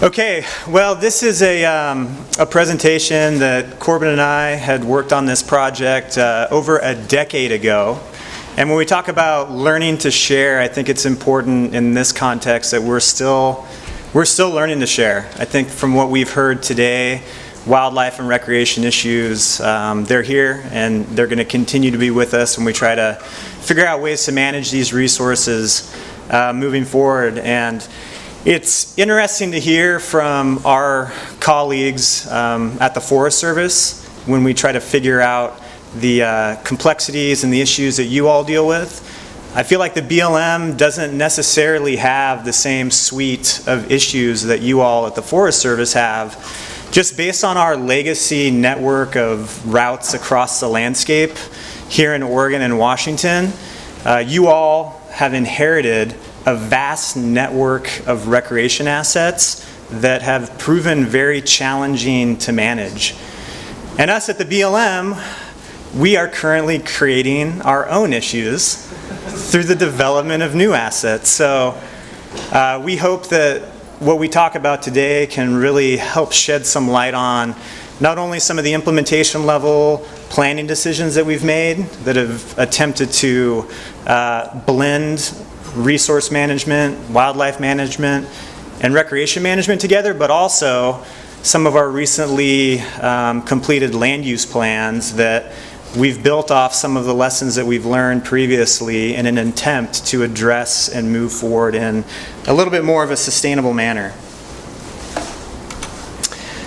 Okay, well, this is a presentation that Corbin and I had worked on this project over a decade ago. And when we talk about learning to share, I think it's important in this context that we're still learning to share. I think from what we've heard today, wildlife and recreation issues, they're here and they're going to continue to be with us when we try to figure out ways to manage these resources moving forward. And it's interesting to hear from our colleagues at the Forest Service when we try to figure out the complexities and the issues that you all deal with. I feel like the BLM doesn't necessarily have the same suite of issues that you all at the Forest Service have. Just based on our legacy network of routes across the landscape here in Oregon and Washington, you all have inherited a vast network of recreation assets that have proven very challenging to manage. And us at the BLM, we are currently creating our own issues through the development of new assets. So we hope that what we talk about today can really help shed some light on not only some of the implementation level planning decisions that we've made that have attempted to blend resource management, wildlife management, and recreation management together, but also some of our recently completed land use plans that we've built off some of the lessons that we've learned previously in an attempt to address and move forward in a little bit more of a sustainable manner.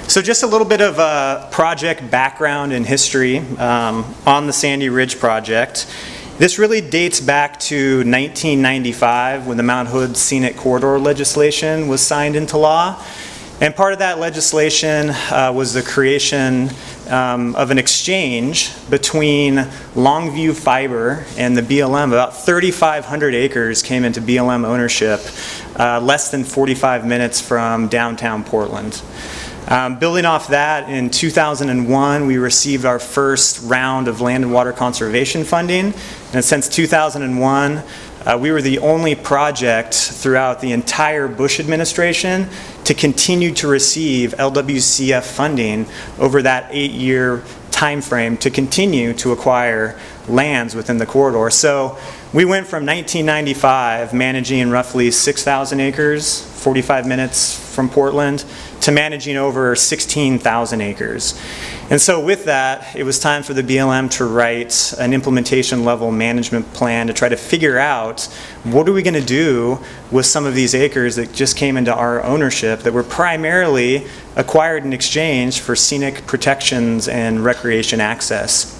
So just a little bit of project background and history on the Sandy Ridge project. This really dates back to 1995 when the Mount Hood Scenic Corridor legislation was signed into law. And part of that legislation was the creation of an exchange between Longview Fiber and the BLM. About 3,500 acres came into BLM ownership less than 45 minutes from downtown Portland. Building off that, in 2001, we received our first round of land and water conservation funding. And since 2001, we were the only project throughout the entire Bush administration to continue to receive LWCF funding over that 8-year time frame to continue to acquire lands within the corridor. So we went from 1995 managing roughly 6,000 acres, 45 minutes from Portland, to managing over 16,000 acres. And so with that, it was time for the BLM to write an implementation level management plan to try to figure out what are we going to do with some of these acres that just came into our ownership that were primarily acquired in exchange for scenic protections and recreation access.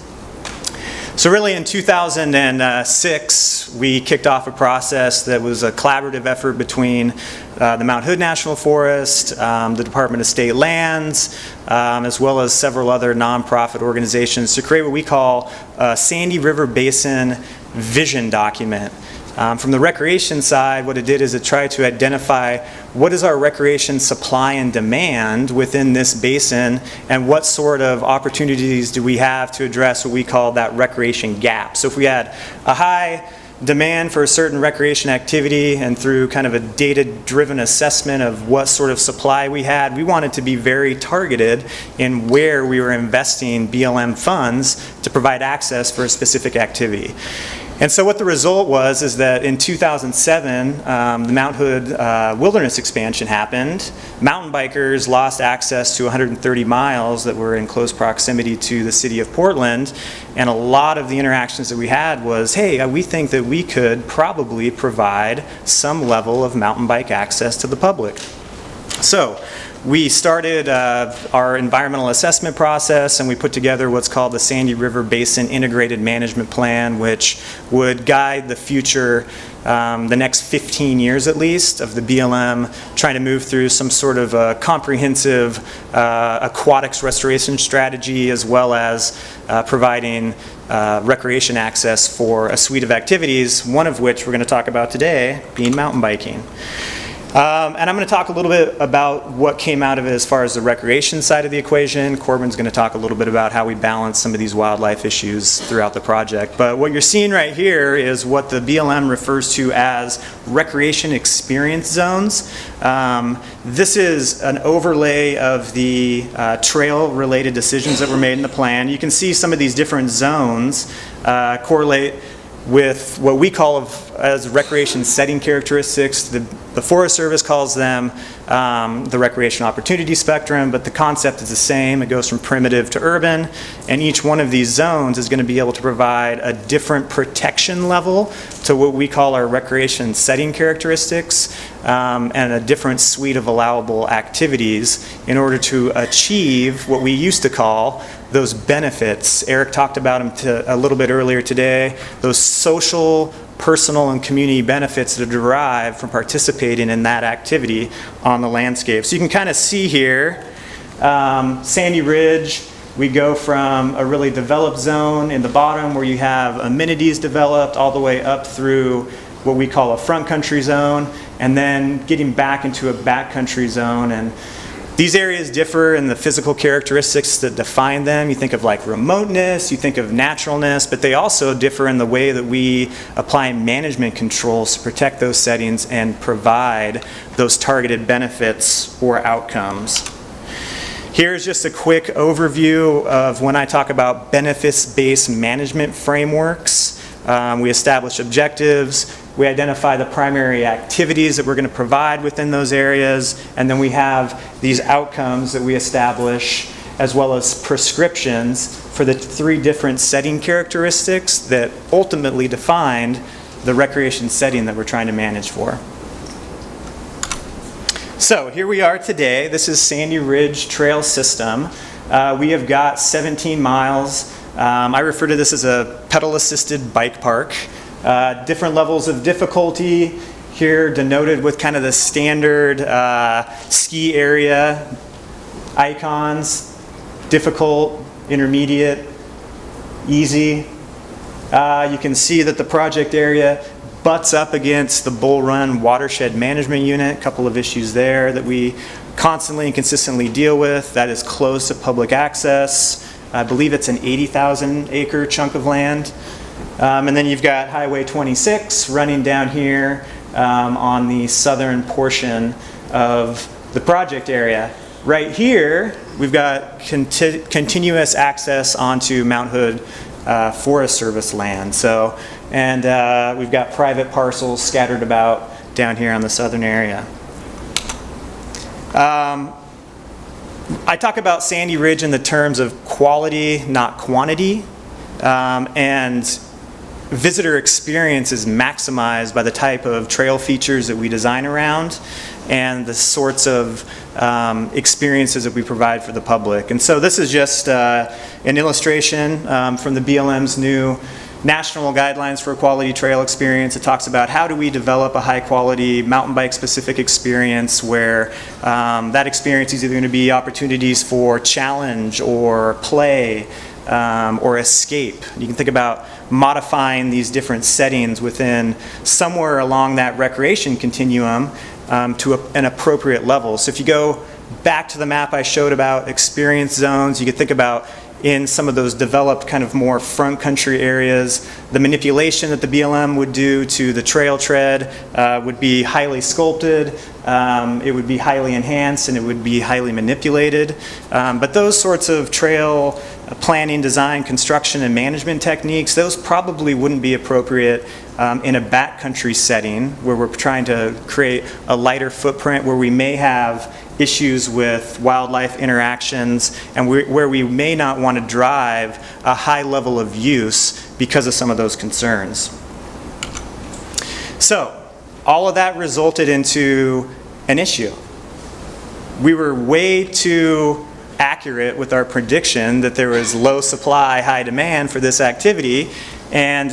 So really in 2006, we kicked off a process that was a collaborative effort between the Mount Hood National Forest, the Department of State Lands, as well as several other nonprofit organizations to create what we call a Sandy River Basin vision document. From the recreation side, what it did is it tried to identify what is our recreation supply and demand within this basin and what sort of opportunities do we have to address what we call that recreation gap. So if we had a high demand for a certain recreation activity and through kind of a data-driven assessment of what sort of supply we had, we wanted to be very targeted in where we were investing BLM funds to provide access for a specific activity. And so what the result was is that in 2007, the Mount Hood wilderness expansion happened. Mountain bikers lost access to 130 miles that were in close proximity to the city of Portland. And a lot of the interactions that we had was, hey, we think that we could probably provide some level of mountain bike access to the public. So we started our environmental assessment process, and we put together what's called the Sandy River Basin Integrated Management Plan, which would guide the future, the next 15 years at least, of the BLM trying to move through some sort of a comprehensive aquatics restoration strategy, as well as providing recreation access for a suite of activities, one of which we're going to talk about today being mountain biking. And I'm going to talk a little bit about what came out of it as far as the recreation side of the equation. Corbin's going to talk a little bit about how we balance some of these wildlife issues throughout the project. But what you're seeing right here is what the BLM refers to as recreation experience zones. This is an overlay of the trail-related decisions that were made in the plan. You can see some of these different zones correlate with what we call as recreation setting characteristics. The Forest Service calls them the recreation opportunity spectrum, but the concept is the same. It goes from primitive to urban, and each one of these zones is going to be able to provide a different protection level to what we call our recreation setting characteristics, and a different suite of allowable activities in order to achieve what we used to call those benefits. Eric talked about them a little bit earlier today, those social, personal, and community benefits that are derived from participating in that activity on the landscape. So you can kind of see here, Sandy Ridge, we go from a really developed zone in the bottom where you have amenities developed all the way up through what we call a front country zone, and then getting back into a back country zone. And these areas differ in the physical characteristics that define them. You think of like remoteness, you think of naturalness, but they also differ in the way that we apply management controls to protect those settings and provide those targeted benefits or outcomes. Here's just a quick overview of when I talk about benefits-based management frameworks. We establish objectives, we identify the primary activities that we're going to provide within those areas, and then we have these outcomes that we establish as well as prescriptions for the 3 different setting characteristics that ultimately defined the recreation setting that we're trying to manage for. So here we are today. This is Sandy Ridge Trail System. We have got 17 miles. I refer to this as a pedal-assisted bike park. Different levels of difficulty here denoted with kind of the standard ski area icons: difficult, intermediate, easy. You can see that the project area butts up against the Bull Run Watershed Management Unit. A couple of issues there that we constantly and consistently deal with. That is close to public access. I believe it's an 80,000 acre chunk of land. And then you've got Highway 26 running down here on the southern portion of the project area. Right here, we've got continuous access onto Mount Hood Forest Service land. So, and we've got private parcels scattered about down here on the southern area. I talk about Sandy Ridge in the terms of quality, not quantity, and visitor experience is maximized by the type of trail features that we design around and the sorts of experiences that we provide for the public. And so this is just an illustration from the BLM's new national guidelines for a quality trail experience. It talks about how do we develop a high quality mountain bike specific experience where that experience is either going to be opportunities for challenge or play or escape. You can think about modifying these different settings within somewhere along that recreation continuum to an appropriate level. So if you go back to the map I showed about experience zones, you could think about in some of those developed kind of more front country areas, the manipulation that the BLM would do to the trail tread would be highly sculpted, it would be highly enhanced, and it would be highly manipulated. But those sorts of trail planning, design, construction, and management techniques, those probably wouldn't be appropriate in a backcountry setting where we're trying to create a lighter footprint, where we may have issues with wildlife interactions and where we may not want to drive a high level of use because of some of those concerns. So all of that resulted into an issue. We were way too accurate with our prediction that there was low supply, high demand for this activity, and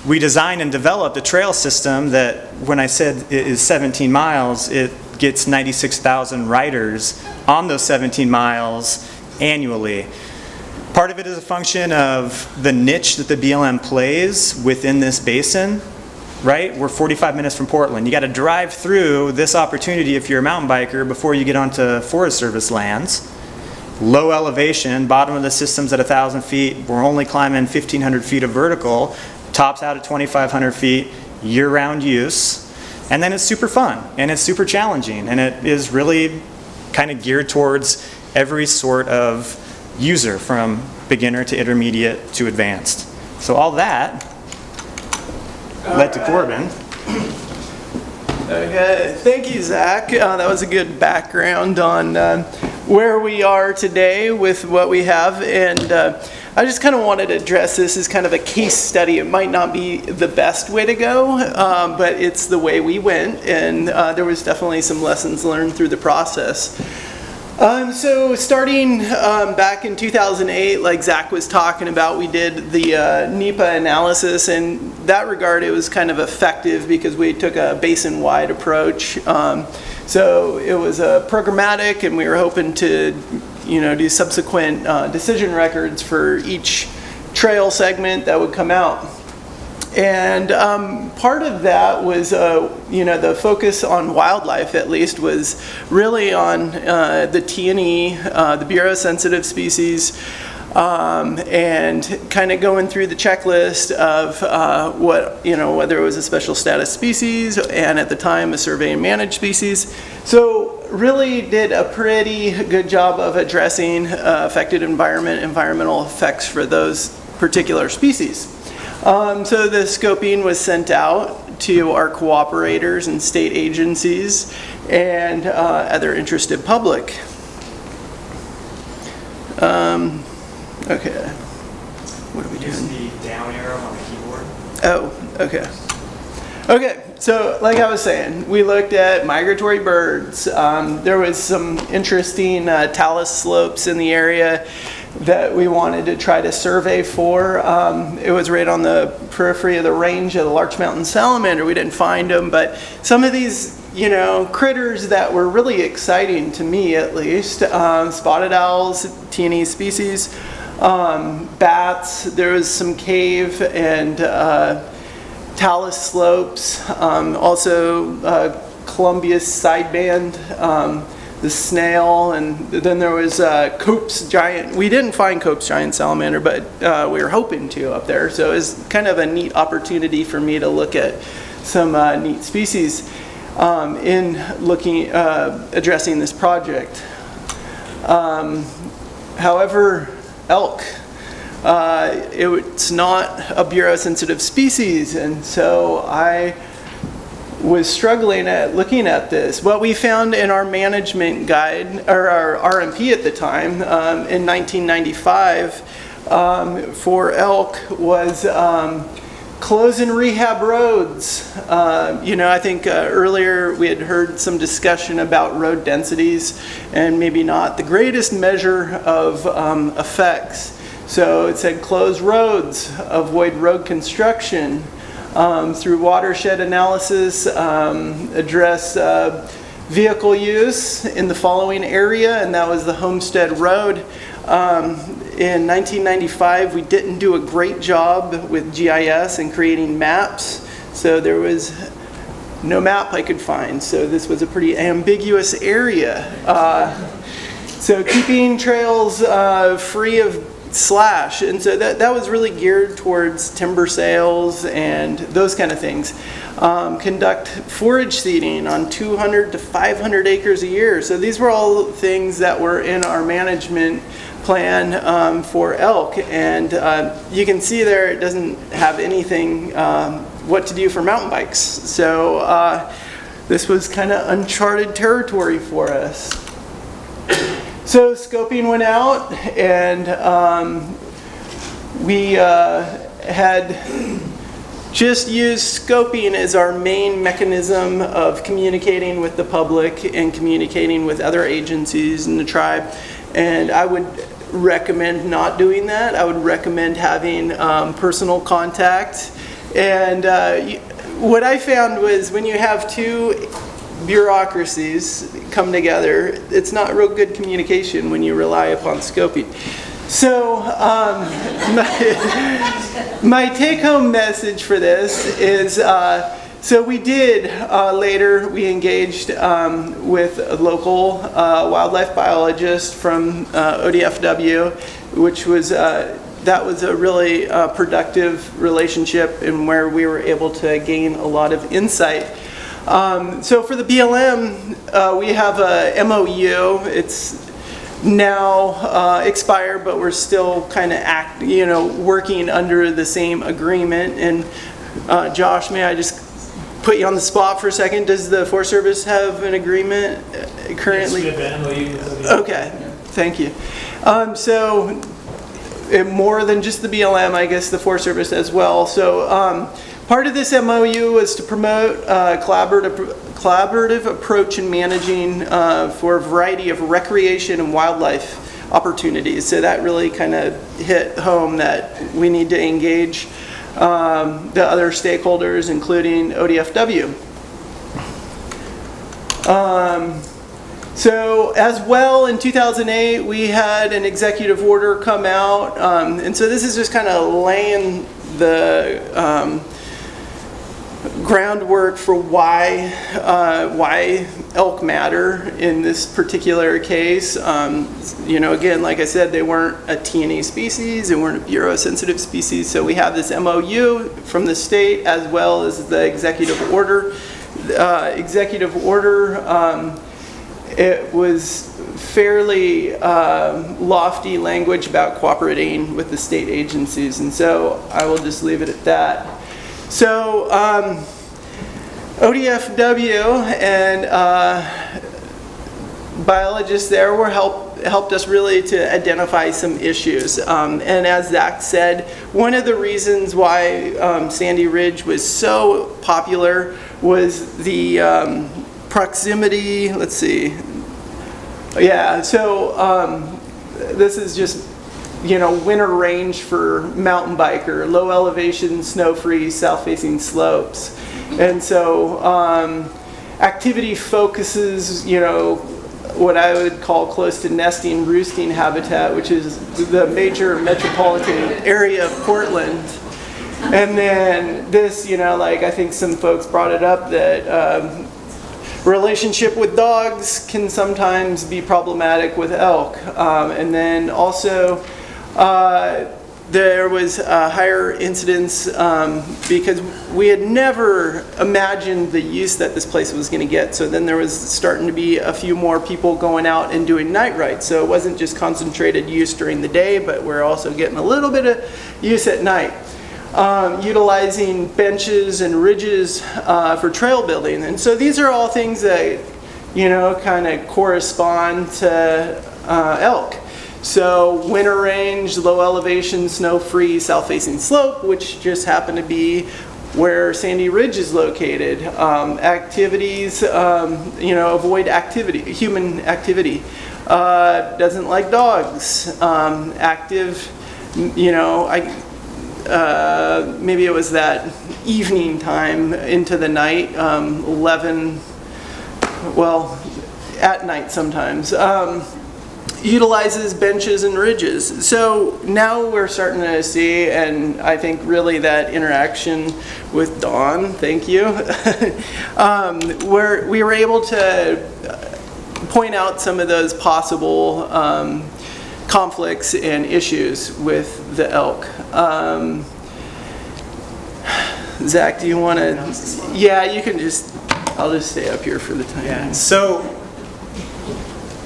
we designed and developed a trail system that, when I said it is 17 miles, it gets 96,000 riders on those 17 miles annually. Part of it is a function of the niche that the BLM plays within this basin. right? We're 45 minutes from Portland. You got to drive through this opportunity if you're a mountain biker before you get onto Forest Service lands. Low elevation, bottom of the system's at 1,000 feet. We're only climbing 1,500 feet of vertical. Tops out at 2,500 feet, year-round use. And then it's super fun, and it's super challenging, and it is really kind of geared towards every sort of user, from beginner to intermediate to advanced. So all that led to Corbin. Okay, thank you, Zach. That was a good background on where we are today with what we have, and I just kind of wanted to address this as kind of a case study. It might not be the best way to go, but it's the way we went, and there was definitely some lessons learned through the process. So starting back in 2008, like Zach was talking about, we did the NEPA analysis. In that regard, it was kind of effective because we took a basin-wide approach. So it was programmatic, and we were hoping to, do subsequent decision records for each trail segment that would come out. And part of that was, the focus on wildlife, at least, was really on the T&E, the Bureau-sensitive species, and kind of going through the checklist of whether it was a special status species, and at the time a survey and managed species. So really did a pretty good job of addressing affected environmental effects for those particular species. So the scoping was sent out to our cooperators and state agencies and other interested public. Okay, what are we doing? Use the down arrow on the keyboard. Oh, okay. Okay, so like I was saying, we looked at migratory birds. There was some interesting talus slopes in the area that we wanted to try to survey for. It was right on the periphery of the range of the Larch Mountain salamander. We didn't find them, but some of these, critters that were really exciting to me, at least, spotted owls, T&E species, bats. There was some cave and talus slopes, also Columbia's sideband, the snail, and then there was Cope's giant. We didn't find Cope's giant salamander, but we were hoping to up there. So it was kind of a neat opportunity for me to look at some neat species in looking addressing this project. However, elk. It's not a Bureau-sensitive species, and so I was struggling at looking at this. What we found in our management guide, or our RMP at the time, in 1995, for elk was close and rehab roads. I think earlier we had heard some discussion about road densities, and maybe not the greatest measure of effects. So it said close roads, avoid road construction, through watershed analysis, address vehicle use in the following area, and that was the Homestead Road. In 1995, we didn't do a great job with GIS and creating maps, so there was no map I could find, so this was a pretty ambiguous area. So keeping trails free of slash, and so that was really geared towards timber sales and those kind of things. Conduct forage seeding on 200 to 500 acres a year. So these were all things that were in our management plan for elk, and you can see there it doesn't have anything what to do for mountain bikes. So this was kind of uncharted territory for us. So scoping went out, and we had just used scoping as our main mechanism of communicating with the public and communicating with other agencies in the tribe. And I would recommend not doing that. I would recommend having personal contact. And what I found was when you have two bureaucracies come together, it's not real good communication when you rely upon scoping. So my take-home message for this is, so we did later, we engaged with a local wildlife biologist from ODFW, which was, that was a really productive relationship and where we were able to gain a lot of insight. So for the BLM, we have a MOU. It's now expired, but we're still kind of working under the same agreement. And Josh, may I just put you on the spot for a second? Does the Forest Service have an agreement currently? Yes, we have an MOU. Okay, thank you. So more than just the BLM, I guess the Forest Service as well. So part of this MOU was to promote collaborative approach in managing for a variety of recreation and wildlife opportunities. So that really kind of hit home that we need to engage the other stakeholders, including ODFW. So as well, in 2008, we had an executive order come out. And so this is just kind of laying the groundwork for why elk matter in this particular case. Again, like I said, they weren't a TNA species, they weren't a Bureau-sensitive species, so we have this MOU from the state as well as the executive order. It was fairly lofty language about cooperating with the state agencies, and so I will just leave it at that. So ODFW and biologists there were helped us really to identify some issues. And as Zach said, one of the reasons why Sandy Ridge was so popular was the proximity. Let's see. Yeah, so this is just winter range for mountain biker, low elevation, snow-free, south-facing slopes. And so activity focuses, what I would call close to nesting, roosting habitat, which is the major metropolitan area of Portland. And then this, I think some folks brought it up that relationship with dogs can sometimes be problematic with elk. And then also, there was a higher incidence because we had never imagined the use that this place was going to get. So then there was starting to be a few more people going out and doing night rides. So it wasn't just concentrated use during the day, but we're also getting a little bit of use at night. Utilizing benches and ridges for trail building. And so these are all things that, kind of correspond to elk. So winter range, low elevation, snow-free, south-facing slope, which just happened to be where Sandy Ridge is located. Activities, avoid activity, human activity. Doesn't like dogs. Active, maybe it was that evening time into the night, 11, well, at night sometimes. Utilizes benches and ridges. So now we're starting to see, and I think really that interaction with Dawn, thank you, where we were able to point out some of those possible conflicts and issues with the elk. Zach, do you want to? Yeah, you can I'll just stay up here for the time. Yeah. So,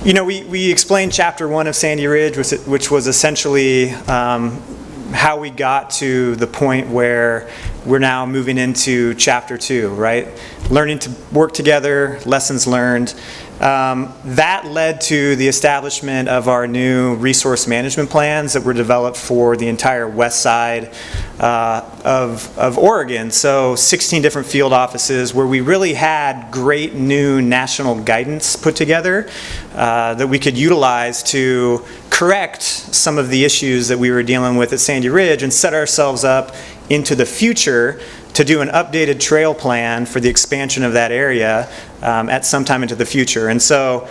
we explained chapter 1 of Sandy Ridge, which was essentially how we got to the point where we're now moving into chapter 2, right? Learning to work together, lessons learned. That led to the establishment of our new resource management plans that were developed for the entire west side of Oregon. So 16 different field offices where we really had great new national guidance put together that we could utilize to correct some of the issues that we were dealing with at Sandy Ridge and set ourselves up into the future to do an updated trail plan for the expansion of that area at some time into the future. And so,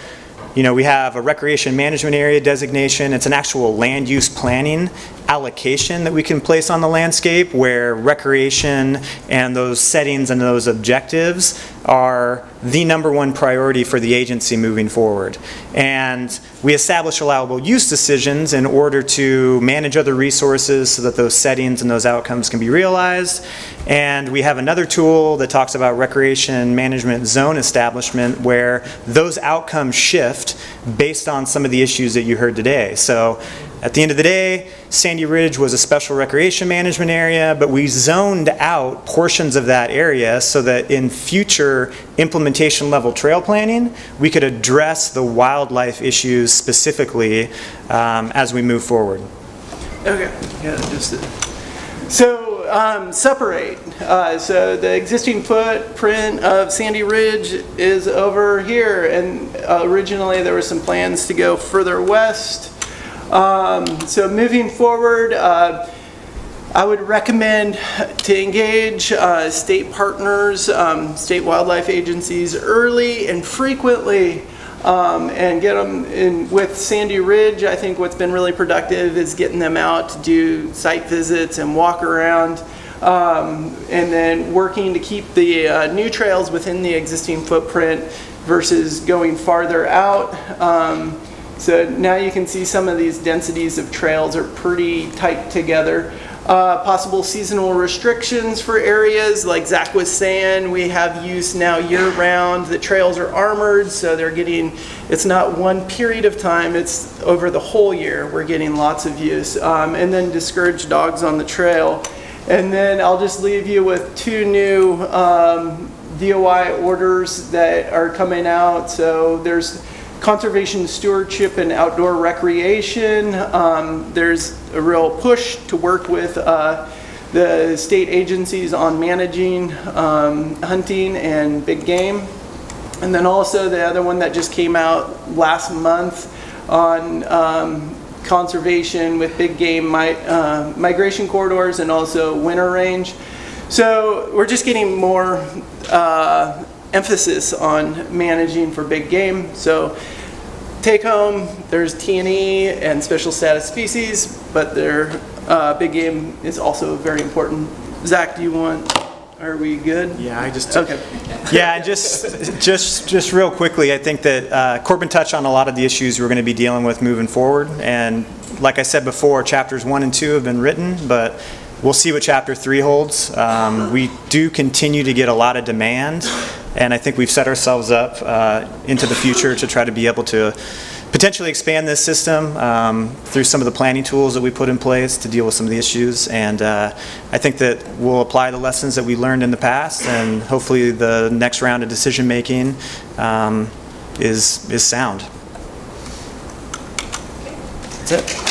we have a recreation management area designation. It's an actual land use planning allocation that we can place on the landscape where recreation and those settings and those objectives are the #1 priority for the agency moving forward. And we establish allowable use decisions in order to manage other resources so that those settings and those outcomes can be realized. And we have another tool that talks about recreation management zone establishment where those outcomes shift based on some of the issues that you heard today. So at the end of the day, Sandy Ridge was a special recreation management area, but we zoned out portions of that area so that in future implementation level trail planning, we could address the wildlife issues specifically as we move forward. Okay, yeah, so separate. So the existing footprint of Sandy Ridge is over here, and originally there were some plans to go further west. So moving forward, I would recommend to engage state partners, state wildlife agencies early and frequently, and get them in. With Sandy Ridge, I think what's been really productive is getting them out to do site visits and walk around, and then working to keep the new trails within the existing footprint versus going farther out. So now you can see some of these densities of trails are pretty tight together. Possible seasonal restrictions for areas, like Zach was saying, we have use now year-round. The trails are armored, so it's not one period of time, it's over the whole year we're getting lots of use. And then discourage dogs on the trail. And then I'll just leave you with 2 new DOI orders that are coming out. So there's conservation, stewardship, and outdoor recreation. There's a real push to work with the state agencies on managing hunting and big game. And then also the other one that just came out last month on conservation with big game migration corridors and also winter range. So we're just getting more emphasis on managing for big game. So take home, there's T&E and special status species, but their big game is also very important. Zach, are we good? Yeah, okay. Yeah, and just real quickly, I think that Corbin touched on a lot of the issues we're going to be dealing with moving forward. And like I said before, chapters 1 and 2 have been written, but we'll see what chapter 3 holds. We do continue to get a lot of demand, and I think we've set ourselves up into the future to try to be able to potentially expand this system through some of the planning tools that we put in place to deal with some of the issues. And I think that we'll apply the lessons that we learned in the past, and hopefully the next round of decision making is sound. That's it.